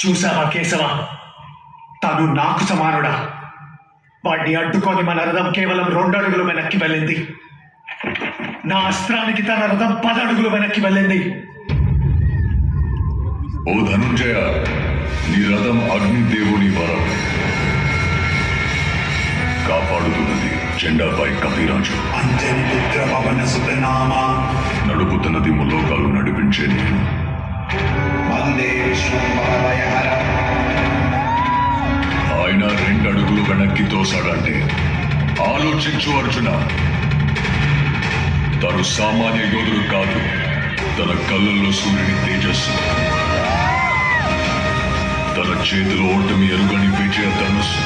చూసావా కేశవ, తను నాకు సమానుడా. వాడిని అడ్డుకొని మన రథం కేవలం 2 అడుగులు వెనక్కి వెళ్ళింది. నా అస్త్రానికి తన రథం 10 అడుగులు వెనక్కి వెళ్ళింది. ఓ ధనుంజయ, నీ రథం అగ్నిదేవుని వరం. కాపాడుతున్నది జెండాపై కపిరాజు. అంజని పుత్ర పవన సుతనామ, నడుపుతున్నది ముల్లోకాలు నడిపించే నేను. వందే విష్ణు భవభయహర. ఆయన 2 అడుగులు వెనక్కి తోసాడంటే ఆలోచించు అర్జున. తను సామాన్య యోధుడు కాదు, తన కళ్ళల్లో సూర్యుని తేజస్సు, తన చేతిలో ఓటమి ఎరుగని విజయ ధనుస్సు.